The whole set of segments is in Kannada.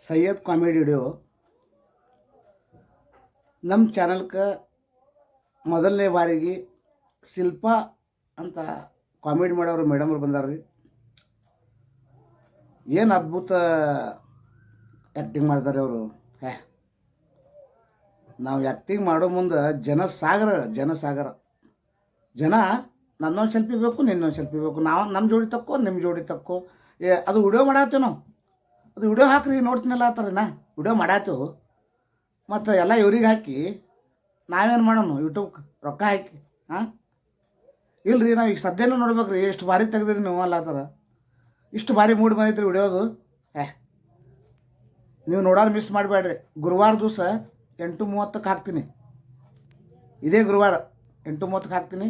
ಸೈಯದ್ ಕಾಮಿಡಿ ವಿಡಿಯೋ ನಮ್ಮ ಚಾನಲ್ಗೆ ಮೊದಲನೇ ಬಾರಿಗೆ ಶಿಲ್ಪಾ ಅಂತ ಕಾಮಿಡಿ ಮಾಡೋರು ಮೇಡಮ್ರು ಬಂದಾರ್ರಿ. ಏನು ಅದ್ಭುತ ಆ್ಯಕ್ಟಿಂಗ್ ಮಾಡ್ತಾರೆ ಅವರು. ನಾವು ಆ್ಯಕ್ಟಿಂಗ್ ಮಾಡೋ ಮುಂದೆ ಜನಸಾಗರ ಜನ ನನ್ನೊಂದು ಸೆಲ್ಫಿ ಬೇಕು, ನಿನ್ನೊಂದು ಸೆಲ್ಫಿ ಬೇಕು, ನಾವು ನಮ್ಮ ಜೋಡಿ ತಕ್ಕೋ, ನಿಮ್ಮ ಜೋಡಿ ತಕ್ಕೋ. ಅದು ವಿಡಿಯೋ ಮಾಡತ್ತೇವೆ ನಾವು, ಅದು ವಿಡಿಯೋ ಹಾಕ್ರಿ ನೋಡ್ತೀನಲ್ಲ ಆತಾರನ ವಿಡಿಯೋ ಮಾಡಾತೇವು. ಮತ್ತು ಎಲ್ಲ ಇವ್ರಿಗೆ ಹಾಕಿ ನಾವೇನು ಮಾಡೋಣ ಯೂಟ್ಯೂಬ್ಗೆ ರೊಕ್ಕ ಹಾಕಿ ಇಲ್ರಿ ನಾವು ಈಗ ಸದ್ಯನೂ ನೋಡ್ಬೇಕ್ರಿ ಎಷ್ಟು ಭಾರಿ ತೆಗೆದ್ರಿ ನೀವು ಅಲ್ಲ ಆ ಥರ ಇಷ್ಟು ಭಾರಿ ಮೂಡಿ ಬಂದೈತ್ರಿ ವಿಡಿಯೋದು. ನೀವು ನೋಡೋರು ಮಿಸ್ ಮಾಡಬೇಡ್ರಿ. ಗುರುವಾರ ದಿವಸ 8:30ಕ್ಕೆ ಹಾಕ್ತೀನಿ. ಇದೇ ಗುರುವಾರ 8:30ಕ್ಕೆ ಹಾಕ್ತೀನಿ.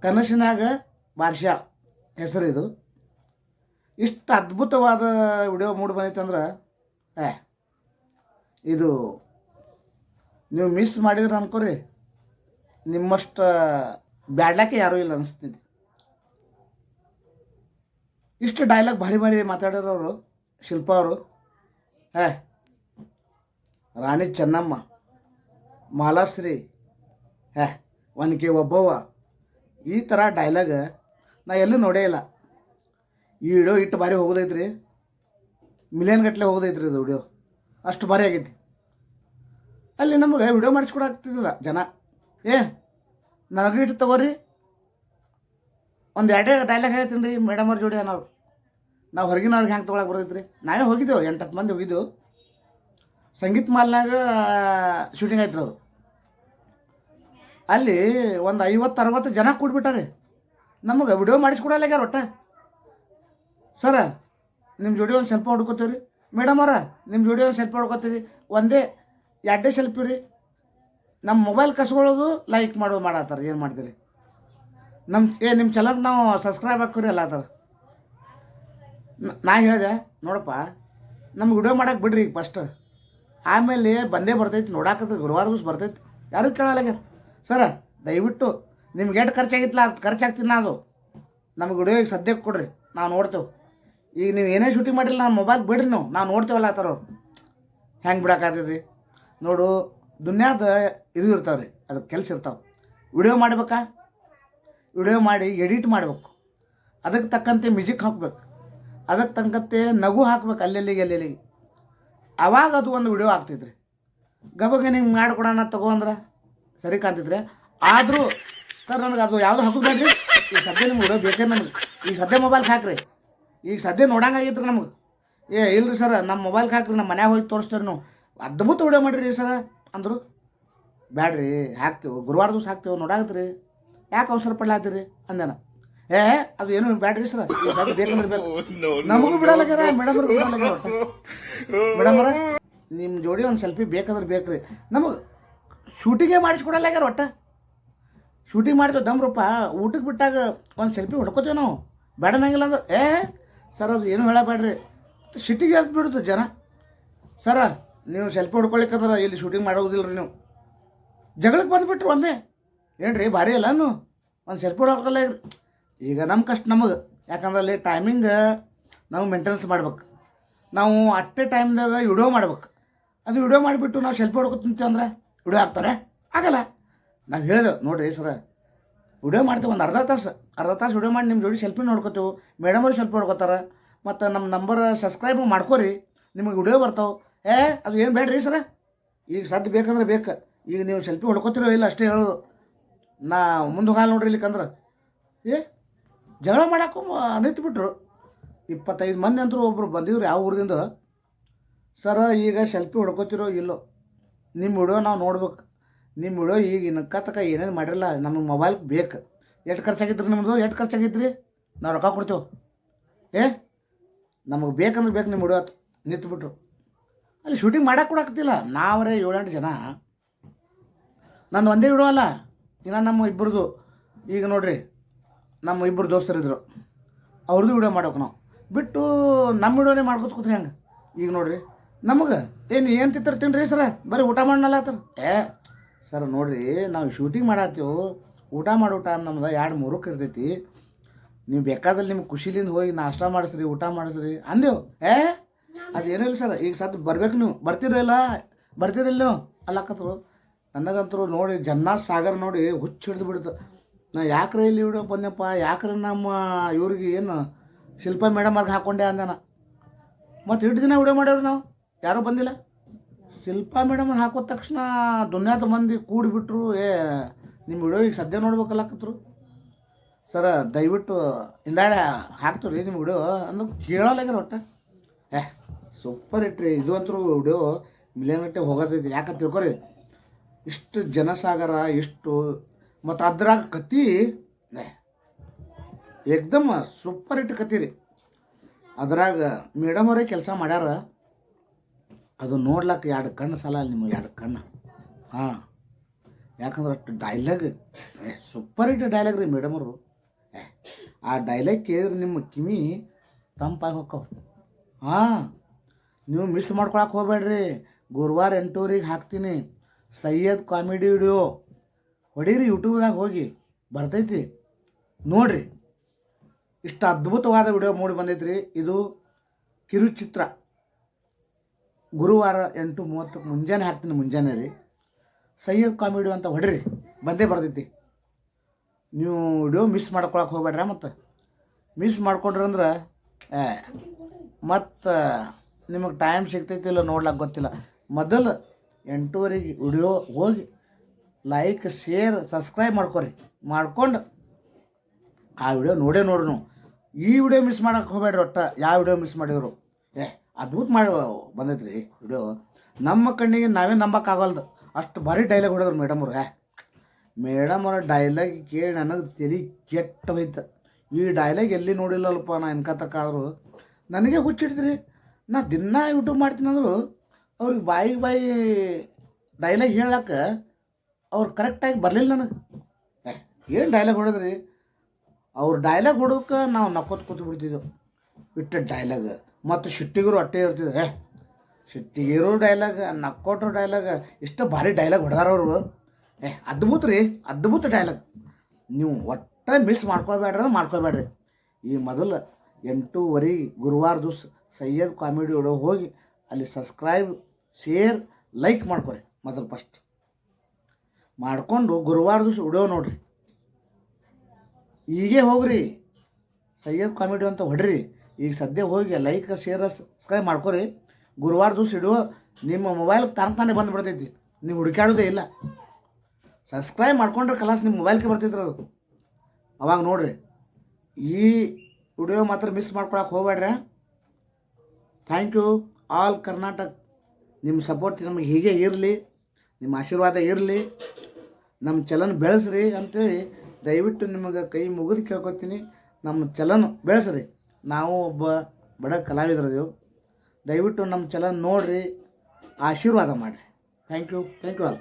ಕನಸಿನಾಗ ಬಾರ್ಷಾ ಹೆಸರು ಇದು. ಇಷ್ಟು ಅದ್ಭುತವಾದ ವಿಡಿಯೋ ಮೂಡಿ ಬಂದೈತಂದ್ರೆ ಇದು ನೀವು ಮಿಸ್ ಮಾಡಿದ್ರೆ ಅನ್ಕೋರಿ ನಿಮ್ಮಷ್ಟು ಬ್ಯಾಡ್ಲಾಕೆ ಯಾರೂ ಇಲ್ಲ ಅನಿಸ್ತಿದೆ. ಇಷ್ಟು ಡೈಲಾಗ್ ಭಾರಿ ಭಾರಿ ಮಾತಾಡಿರೋರು ಶಿಲ್ಪಾ ಅವರು. ರಾಣಿ ಚೆನ್ನಮ್ಮ, ಮಾಲಾಶ್ರೀ, ಒನಕೆ ಒಬ್ಬವ್ವ, ಈ ಥರ ಡೈಲಾಗ್ ನಾ ಎಲ್ಲೂ ನೋಡೇ ಇಲ್ಲ. ಈ ವಿಡಿಯೋ ಇಟ್ಟು ಭಾರಿ ಹೋಗೋದೈತ್ರಿ, ಮಿಲಿಯನ್ ಗಟ್ಟಲೆ ಹೋಗೋದೈತ್ರಿ ಇದು ವಿಡಿಯೋ, ಅಷ್ಟು ಭಾರಿ ಆಗೈತಿ. ಅಲ್ಲಿ ನಮಗೆ ವಿಡಿಯೋ ಮಾಡಿಸ್ಕೊಡಾಗ್ತಿದ್ದಿಲ್ಲ ಜನ. ನನಗೆ ಇಟ್ಟು ತಗೋರಿ, ಒಂದು 2 ಡೈಲಾಗ್ ಹೇಳ್ತೀನಿ ರೀ ಮೇಡಮ್ ಅವ್ರ ಜೋಡಿ ಅನ್ನೋರು. ನಾವು ಹೊರಗಿನವ್ರಿಗೆ ಹೆಂಗೆ ತೊಗೊಳಕ್ಕೆ ಬರ್ತೈತ್ರಿ. ನಾವೇ ಹೋಗಿದ್ದೆವು, 8-10 ಮಂದಿ ಹೋಗಿದ್ದೆವು. ಸಂಗೀತ ಮಾಲ್ನಾಗ ಶೂಟಿಂಗ್ ಆಯ್ತು ಅದು. ಅಲ್ಲಿ ಒಂದು 50-60 ಜನ ಕೂಡ್ಬಿಟ್ಟಾರೆ. ನಮಗೆ ವಿಡಿಯೋ ಮಾಡಿಸ್ಕೊಡಲ್ಲಾಗ್ಯಾರ ಒಟ್ಟ. ಸರ ನಿಮ್ಮ ಜೋಡಿ ಒಂದು ಸೆಲ್ಫಿ ಹೊಡ್ಕೋತೀವಿ ರೀ ಮೇಡಮ್ ಅವರ, ನಿಮ್ಮ ಜೋಡಿ ಒಂದು ಸೆಲ್ಫಿ ಹೊಡ್ಕೋತೀವಿ, ಒಂದೇ 2 ಸೆಲ್ಫಿ ರೀ. ನಮ್ಮ ಮೊಬೈಲ್ ಕಸ್ಕೊಳ್ಳೋದು ಲೈಕ್ ಮಾಡೋದು ಮಾಡತ್ತಾರೆ. ಏನು ಮಾಡ್ತೀರಿ ನಿಮ್ಮ ಚಾನಲ್ಗೆ ನಾವು ಸಬ್ಸ್ಕ್ರೈಬ್ ಹಾಕೋರಿ ಅಲ್ಲ ಆ ಥರ. ನಾ ಹೇಳಿದೆ ನೋಡಪ್ಪ ನಮ್ಗೆ ವಿಡಿಯೋ ಮಾಡೋಕೆ ಬಿಡ್ರಿ ಈಗ ಫಸ್ಟ್, ಆಮೇಲೆ ಬಂದೇ ಬರ್ತೈತಿ ನೋಡಾಕತ್ತೆ. ಗುರುವಾರ ದಿವಸ ಬರ್ತೈತಿ, ಯಾರೂ ಕೇಳಲ್ಲಾಗ್ಯಾರ. ಸರ ದಯವಿಟ್ಟು ನಿಮ್ಗೆ ಎಷ್ಟು ಖರ್ಚಾಗಿತ್ತಲ್ಲ ಅದು ಖರ್ಚಾಗ್ತೀನಿ ನಾ. ಅದು ನಮ್ಗೆ ವಿಡಿಯೋ ಈಗ ಸದ್ಯಕ್ಕೆ ಕೊಡ್ರಿ, ನಾವು ನೋಡ್ತೇವೆ. ಈಗ ನೀವು ಏನೇ ಶೂಟಿಂಗ್ ಮಾಡಿಲ್ಲ ನಮ್ಮ ಮೊಬೈಲ್ ಬಿಡ್ರಿ, ನಾವು ನೋಡ್ತೇವಲ್ಲ ಆ ಥರ. ಅವ್ರು ಹೆಂಗೆ ಬಿಡೋಕ್ಕಾಗ್ತೈತಿ ನೋಡು. ದುನಿಯಾದ ಇದು ಇರ್ತಾವೆ ರೀ, ಅದಕ್ಕೆ ಕೆಲಸ ಇರ್ತಾವೆ. ವಿಡಿಯೋ ಮಾಡ್ಬೇಕಾ, ವಿಡಿಯೋ ಮಾಡಿ ಎಡಿಟ್ ಮಾಡಬೇಕು, ಅದಕ್ಕೆ ತಕ್ಕಂತೆ ಮ್ಯೂಸಿಕ್ ಹಾಕ್ಬೇಕು, ಅದಕ್ಕೆ ತಕ್ಕಂತೆ ನಗು ಹಾಕ್ಬೇಕು ಅಲ್ಲೆಲ್ಲಿಗೆ. ಆವಾಗ ಅದು ಒಂದು ವಿಡಿಯೋ ಆಗ್ತೈತ್ರಿ. ಗಬಗೆ ನಿಮ್ಗೆ ಮಾಡಿಕೊಡೋಣ ತಗೋ ಅಂದ್ರೆ ಸರಿ ಕಾಣ್ತಿದ್ರೆ. ಆದರೂ ಸರ್ ನನಗೆ ಅದು ಯಾವುದು ಹಾಕೋಬೇಡ್ರಿ, ಈಗ ಸದ್ಯ ನಿಮ್ಗೆ ವಿಡಿಯೋ ಬೇಕೇ ನಮಗೆ. ಈಗ ಸದ್ಯ ಮೊಬೈಲ್ಗೆ ಹಾಕ್ರಿ, ಈಗ ಸದ್ಯ ನೋಡಂಗಾಗೈತ್ರಿ ನಮಗೆ. ಇಲ್ರಿ ಸರ್ ನಮ್ಮ ಮೊಬೈಲ್ಗೆ ಹಾಕ್ರಿ, ನಮ್ಮ ಮನ್ಯಾಗ ಹೋಗಿ ತೋರಿಸ್ತೀರಿ, ನಾವು ಅದ್ಭುತ ವಿಡಿಯೋ ಮಾಡಿರಿ ಸರ ಅಂದರು. ಬ್ಯಾಡ್ರಿ ಹಾಕ್ತೇವೆ, ಗುರುವಾರ ದಿವಸ ಹಾಕ್ತೇವೆ, ನೋಡಾಕತ್ರಿ ಯಾಕೆ ಅವಸರ ಪಡ್ಲಾತ್ತೀರಿ ಅಂದೇನ. ಅದು ಏನು ಬ್ಯಾಡ್ರಿ ಸರ, ಈಗ ಸದ್ಯ ಬೇಕಂದ್ರೆ ಬೇಕು. ನಮಗೂ ಬಿಡಲ್ಲಾಗ್ಯಾರ, ಮೇಡಮ್ರು ಬಿಡಲ್ಲಾಗ್ಯಾರ. ಮೇಡಮ್ರ ನಿಮ್ಮ ಜೋಡಿ ಒಂದು ಸೆಲ್ಫಿ ಬೇಕಂದ್ರೆ ಬೇಕ್ರಿ. ನಮಗೆ ಶೂಟಿಂಗೇ ಮಾಡಿಸ್ಕೊಡಲ್ಲಾಗ್ಯಾರ ಒಟ್ಟ. ಶೂಟಿಂಗ್ ಮಾಡಿದ್ವಿ ದಮ್ರಪ್ಪ, ಊಟಕ್ಕೆ ಬಿಟ್ಟಾಗ ಒಂದು ಸೆಲ್ಫಿ ಹೊಡ್ಕೋತೇವೆ ನಾವು. ಬೇಡನಂಗಿಲ್ಲ ಅಂದ್ರೆ ಸರ್ ಅದು ಏನು ಹೇಳಬೇಡ್ರಿ, ಸಿಟಿಗೆ ಎದ್ದು ಬಿಡುತ್ತೆ ಜನ. ಸರ ನೀವು ಸೆಲ್ಫಿ ಹೊಡ್ಕೊಳಿಕ್ಕಂದ್ರೆ ಇಲ್ಲಿ ಶೂಟಿಂಗ್ ಮಾಡೋದಿಲ್ಲ ರೀ. ನೀವು ಜಗಳಕ್ಕೆ ಬಂದುಬಿಟ್ರಿ ಒಮ್ಮೆ ಏನ್ರಿ ಭಾರಿ ಅಲ್ಲ, ನೀವು ಒಂದು ಸೆಲ್ಫಿ ಹೊಡ್ಕೊಲ್ಲ. ಈಗ ನಮ್ಮ ಕಷ್ಟ ನಮಗೆ, ಯಾಕಂದ್ರೆ ಅಲ್ಲಿ ಟೈಮಿಂಗ್ ನಾವು ಮೇಂಟೆನೆನ್ಸ್ ಮಾಡ್ಬೇಕು. ನಾವು ಅಟ್ಟೆ ಟೈಮ್ದಾಗ ವಿಡಿಯೋ ಮಾಡ್ಬೇಕು. ಅದು ವಿಡಿಯೋ ಮಾಡಿಬಿಟ್ಟು ನಾವು ಸೆಲ್ಫಿ ಹೊಡ್ಕೊತೀವಿ ಅಂದ್ರೆ ವಿಡಿಯೋ ಹಾಕ್ತಾರೆ, ಆಗಲ್ಲ. ನಾವು ಹೇಳಿದೆವು ನೋಡಿರಿ ಸರ ವಿಡಿಯೋ ಮಾಡ್ತೇವೆ, ಒಂದು ಅರ್ಧ ತಾಸು ವಿಡಿಯೋ ಮಾಡಿ ನಿಮ್ಮ ಜೋಡಿ ಸೆಲ್ಫಿ ನೋಡ್ಕೋತೇವೆ, ಮೇಡಮ್ ಅವ್ರು ಸೆಲ್ಫಿ ಹೊಡ್ಕೋತಾರೆ, ಮತ್ತು ನಮ್ಮ ನಂಬರ್ ಸಬ್ಸ್ಕ್ರೈಬ್ ಮಾಡ್ಕೋರಿ, ನಿಮಗೆ ವಿಡಿಯೋ ಬರ್ತಾವೆ. ಅದು ಏನು ಬೇಡ್ರಿ ಸರ, ಈಗ ಸದ್ದು ಬೇಕಂದ್ರೆ ಬೇಕು. ಈಗ ನೀವು ಸೆಲ್ಫಿ ಹೊಡ್ಕೋತಿರೋ ಇಲ್ಲ ಅಷ್ಟೇ ಹೇಳೋದು. ನಾ ಮುಂದೆ ಹೋಗಲ್ಲ ನೋಡ್ರಿ ಇಲ್ಲಿಕಂದ್ರೆ ಜಗಳ ಮಾಡಕ್ಕೂ ನಿಂತುಬಿಟ್ರು. 25 ಮಂದಿ ಅಂತರೂ ಒಬ್ಬರು ಬಂದಿದ್ರು ಯಾವ ಊರಿಂದ. ಸರ ಈಗ ಸೆಲ್ಫಿ ಹೊಡ್ಕೋತಿರೋ ಇಲ್ಲೋ, ನಿಮ್ಮ ವಿಡಿಯೋ ನಾವು ನೋಡ್ಬೇಕು. ನಿಮ್ಮ ವಿಡಿಯೋ ಈಗ ಇನ್ಕ ಏನೇನು ಮಾಡಿರಲ್ಲ, ನಮಗೆ ಮೊಬೈಲ್ ಬೇಕು. ಎಷ್ಟು ಖರ್ಚಾಗಿತ್ತು ರೀ ನಿಮ್ಮದು, ಎಷ್ಟು ಖರ್ಚಾಗಿತ್ತು ರೀ, ನಾವು ರೊಕ್ಕ ಕೊಡ್ತೇವೆ. ನಮಗೆ ಬೇಕಂದ್ರೆ ಬೇಕು ನಿಮ್ಮ ವಿಡಿಯೋ ಆಯ್ತು. ನಿಂತುಬಿಟ್ರು ಅಲ್ಲಿ ಶೂಟಿಂಗ್ ಮಾಡೋಕೆ ಕೂಡ ಆಗ್ತಿಲ್ಲ. ನಾವರೇ 7-8 ಜನ, ನಂದು ಒಂದೇ ವಿಡಿಯೋ ಅಲ್ಲ, ಇನ್ನು ನಮ್ಮ ಇಬ್ಬರದು. ಈಗ ನೋಡಿರಿ ನಮ್ಮ ಇಬ್ಬರು ದೋಸ್ತರಿದ್ರು, ಅವ್ರದ್ದು ವಿಡಿಯೋ ಮಾಡ್ಬೇಕು. ನಾವು ಬಿಟ್ಟು ನಮ್ಮ ವಿಡಿಯೋನೇ ಮಾಡ್ಕೊತ ಕೂತ್ರಿ ಹೆಂಗೆ. ಈಗ ನೋಡಿರಿ ನಮಗೆ ಏನು ತಿಂತಿರ್ತೀನಿ ರೀ ಸರ, ಬರೀ ಊಟ ಮಾಡನಲ್ಲ ಆತರ. ಸರ್ ನೋಡಿರಿ ನಾವು ಶೂಟಿಂಗ್ ಮಾಡತ್ತೀವಿ, ಊಟ ಮಾಡೋ ಟೈಮ್ ನಮ್ದು 2-3ಕ್ಕೆ ಇರ್ತೈತಿ. ನೀವು ಬೇಕಾದಲ್ಲಿ ನಿಮ್ಗೆ ಖುಷಿಲಿಂದ ಹೋಗಿ ನಾಷ್ಟ ಮಾಡಿಸ್ರಿ, ಊಟ ಮಾಡಿಸ್ರಿ ಅಂದೆವು. ಅದೇನಿಲ್ಲ ಸರ್, ಈಗ ಸದ್ ಬರ್ಬೇಕು, ನೀವು ಬರ್ತಿರಲ್ಲ ನೀವು ಅಲ್ಲಕತ್ರು. ನನಗಂತರೂ ನೋಡಿ ಜನ್ನಾಥ್ ಸಾಗರ್ ನೋಡಿ ಹುಚ್ಚು ಹಿಡಿದು ಬಿಡ್ತು. ನಾ ಯಾಕ್ರೆ ಇಲ್ಲಿ ವಿಡಿಯೋ ಬಂದೆಪ್ಪ, ಯಾಕ್ರೆ ನಮ್ಮ ಇವ್ರಿಗೆ ಏನು ಶಿಲ್ಪಾ ಮೇಡಮ್ ಅವ್ರಿಗೆ ಹಾಕ್ಕೊಂಡೆ ಅಂದಾನ. ಮತ್ತು ಇಟ್ಟು ದಿನ ವಿಡಿಯೋ ಮಾಡ್ಯಾವ್ರಿ ನಾವು, ಯಾರೂ ಬಂದಿಲ್ಲ. ಶಿಲ್ಪಾ ಮೇಡಮ್ ಹಾಕೋದ ತಕ್ಷಣ ದುನಿಯಾದ ಮಂದಿ ಕೂಡಿಬಿಟ್ರು. ನಿಮ್ಮ ವಿಡಿಯೋ ಈಗ ಸದ್ಯ ನೋಡ್ಬೇಕಲ್ಲಕತ್ರು. ಸರ ದಯವಿಟ್ಟು ಹಿಂದಾಳೆ ಹಾಕ್ತೀವಿ ರೀ ನಿಮ್ಮ ವಿಡಿಯೋ ಅಂದ್ರೆ ಕೇಳೋಲ್ಲಾಗ್ಯಾರ ಒಟ್ಟು. ಸೂಪರ್ ಇಟ್ರಿ, ಇದು ಅಂತೂ ವಿಡಿಯೋ ಮಿಲಿಯನ್ ಗಟ್ಟೆ ಹೋಗತೈತಿ. ಯಾಕಂತ ತಿಳ್ಕೊರಿ, ಇಷ್ಟು ಜನಸಾಗರ ಇಷ್ಟು, ಮತ್ತು ಅದ್ರಾಗ ಕತಿ ಏಕ್ದಮ್ ಸೂಪರ್ ಹಿಟ್ ಕತಿ ರೀ. ಅದ್ರಾಗ ಮೇಡಮ್ ಅವರೇ ಕೆಲಸ ಮಾಡ್ಯಾರ. ಅದು ನೋಡ್ಲಕ್ಕ ಎರಡು ಕಣ್ಣು ಸಾಲ ಅಲ್ಲಿ ನಿಮಗೆ, ಎರಡು ಕಣ್ಣು. ಹಾಂ, ಯಾಕಂದ್ರೆ ಅಷ್ಟು ಡೈಲಾಗ್ ಸೂಪರ್ ಹಿಟ್ ಡೈಲಾಗ್ ರೀ ಮೇಡಮ್ ಅವರು. ಆ ಡೈಲಾಗ್ ಕೇಳಿದ್ರೆ ನಿಮ್ಮ ಕಿವಿ ತಂಪಾಗಿ ಹೋಕ್ಕವು. ಹಾಂ, ನೀವು ಮಿಸ್ ಮಾಡ್ಕೊಳಕ್ಕೆ ಹೋಗ್ಬೇಡ್ರಿ. ಗುರುವಾರ 8 ಹಾಕ್ತೀನಿ ಸೈಯದ್ ಕಾಮಿಡಿ ವಿಡಿಯೋ. ಹೊಡೀರಿ ಯೂಟ್ಯೂಬ್ದಾಗ ಹೋಗಿ, ಬರ್ತೈತಿ ನೋಡ್ರಿ. ಇಷ್ಟು ಅದ್ಭುತವಾದ ವಿಡಿಯೋ ಮೂಡಿ ಬಂದೈತ್ರಿ. ಇದು ಕಿರುಚಿತ್ರ. ಗುರುವಾರ 8:30 ಮುಂಜಾನೆ ಹಾಕ್ತೀನಿ, ಮುಂಜಾನೆ ರೀ. ಸೈಯದ್ ಕಾಮಿಡಿ ಅಂತ ಹೊಡ್ರಿ, ಬಂದೇ ಬರ್ತೈತಿ. ನೀವು ವಿಡಿಯೋ ಮಿಸ್ ಮಾಡ್ಕೊಳಕ್ಕೆ ಹೋಗ್ಬೇಡ್ರ. ಮತ್ತು ಮಿಸ್ ಮಾಡ್ಕೊಂಡ್ರಂದ್ರೆ ಮತ್ತು ನಿಮಗೆ ಟೈಮ್ ಸಿಗ್ತೈತಿಲ್ಲ ನೋಡ್ಲಿಕ್ಕೆ ಗೊತ್ತಿಲ್ಲ. ಮೊದಲು 8:30 ವಿಡಿಯೋ ಹೋಗಿ ಲೈಕ್, ಶೇರ್, ಸಬ್ಸ್ಕ್ರೈಬ್ ಮಾಡ್ಕೊರಿ. ಮಾಡ್ಕೊಂಡು ಆ ವಿಡಿಯೋ ನೋಡೇ ನೋಡ್ರಿ. ನೀವು ಈ ವಿಡಿಯೋ ಮಿಸ್ ಮಾಡೋಕ್ಕೆ ಹೋಗ್ಬೇಡ್ರಿ. ಒಟ್ಟು ಯಾವ ವಿಡಿಯೋ ಮಿಸ್ ಮಾಡಿದ್ರು ಅದ್ಭುತ ಮಾಡಿ ಬಂದೈತೆ ರೀ ವಿಡಿಯೋ. ನಮ್ಮ ಕಣ್ಣಿಗೆ ನಾವೇ ನಂಬಕ್ಕಾಗಲ್ದು, ಅಷ್ಟು ಭಾರಿ ಡೈಲಾಗ್ ಹೊಡೆದ್ರು ಮೇಡಮ್ ಅವ್ರು. ಮೇಡಮ್ ಅವ್ರ ಡೈಲಾಗ್ ಕೇಳಿ ನನಗೆ ತಲೆ ಕೆಟ್ಟು ಹೋಯ್ತು. ಈ ಡೈಲಾಗ್ ಎಲ್ಲಿ ನೋಡಿಲ್ಲಲ್ಪ ನಾ ಎನ್ಕತ್ತಕ್ಕಾದ್ರು. ನನಗೆ ಹುಚ್ಚಿಡ್ತೀರಿ. ನಾ ದಿನ ಯೂಟ್ಯೂಬ್ ಮಾಡ್ತೀನಂದ್ರು ಅವ್ರಿಗೆ ಬಾಯಿ ಡೈಲಾಗ್ ಹೇಳಕ್ಕೆ ಅವ್ರು ಕರೆಕ್ಟಾಗಿ ಬರಲಿಲ್ಲ ನನಗೆ. ಏನು ಡೈಲಾಗ್ ಹೊಡೆದ್ರಿ? ಅವ್ರು ಡೈಲಾಗ್ ಹೊಡೋಕೆ ನಾವು ನಕ್ಕೋತ ಕೂತು ಬಿಡ್ತಿದ್ದೆವು. ಇಟ್ಟ ಡೈಲಾಗ್ ಮತ್ತು ಶಿಟ್ಟಿಗರು ಅಟ್ಟೆ ಇರ್ತಿದ್ದೆ. ಶಿಟ್ಟಿಗಿರೋ ಡೈಲಾಗ್, ನಕ್ಕೋಟ್ರ ಡೈಲಾಗ್, ಇಷ್ಟು ಭಾರಿ ಡೈಲಾಗ್ ಹೊಡೆದಾರವ್ರು. ಅದ್ಭುತ ರೀ, ಅದ್ಭುತ ಡೈಲಾಗ್. ನೀವು ಒಟ್ಟು ಮಿಸ್ ಮಾಡ್ಕೊಬೇಡ್ರಿ. ಈ ಮೊದಲು 8:30 ಗುರುವಾರ ದಿವಸ ಸೈಯದ್ ಕಾಮಿಡಿ ವಿಡಿಯೋ ಹೋಗಿ ಅಲ್ಲಿ ಸಬ್ಸ್ಕ್ರೈಬ್, ಶೇರ್, ಲೈಕ್ ಮಾಡ್ಕೊರಿ. ಮೊದಲು ಫಸ್ಟ್ ಮಾಡಿಕೊಂಡು ಗುರುವಾರ ದಿವಸ ವಿಡಿಯೋ ನೋಡಿರಿ. ಈಗೇ ಹೋಗ್ರಿ ಸೈಯದ್ ಕಾಮಿಡಿ ಅಂತ ಹೊಡ್ರಿ. ಈಗ ಸದ್ಯ ಹೋಗಿ ಲೈಕ್, ಶೇರ್, ಸಬ್ಸ್ಕ್ರೈಬ್ ಮಾಡ್ಕೊರಿ. ಗುರುವಾರ ದಿವಸ ವಿಡಿಯೋ ನಿಮ್ಮ ಮೊಬೈಲ್ಗೆ ತಾನೇ ಬಂದುಬಿಡ್ತೈತಿ, ನೀವು ಹುಡುಕಾಡೋದೇ ಇಲ್ಲ. ಸಬ್ಸ್ಕ್ರೈಬ್ ಮಾಡ್ಕೊಂಡ್ರೆ ಕಲಾಸ್ ನಿಮ್ಮ ಮೊಬೈಲ್ಗೆ ಬರ್ತಿದ್ರು ಅದು, ಅವಾಗ ನೋಡಿರಿ. ಈ ವಿಡಿಯೋ ಮಾತ್ರ ಮಿಸ್ ಮಾಡ್ಕೊಳಕ್ಕೆ ಹೋಗ್ಬೇಡ್ರಿ. Thank you all Karnataka. ನಿಮ್ಮ ಸಪೋರ್ಟ್ ನಮಗೆ ಹೀಗೆ ಇರಲಿ, ನಿಮ್ಮ ಆಶೀರ್ವಾದ ಇರಲಿ, ನಮ್ಮ ಚಲನ್ ಬೆಳೆಸ್ರಿ ಅಂತೇಳಿ ದಯವಿಟ್ಟು ನಿಮಗೆ ಕೈ ಮುಗಿದು ಕೇಳ್ಕೊತೀನಿ. ನಮ್ಮ ಚಲನ್ ಬೆಳೆಸ್ರಿ. ನಾವು ಒಬ್ಬ ಬಡ ಕಲಾವಿದರದೇವು. ದಯವಿಟ್ಟು ನಮ್ಮ ಚಲನ್ ನೋಡಿರಿ, ಆಶೀರ್ವಾದ ಮಾಡಿರಿ. Thank you all.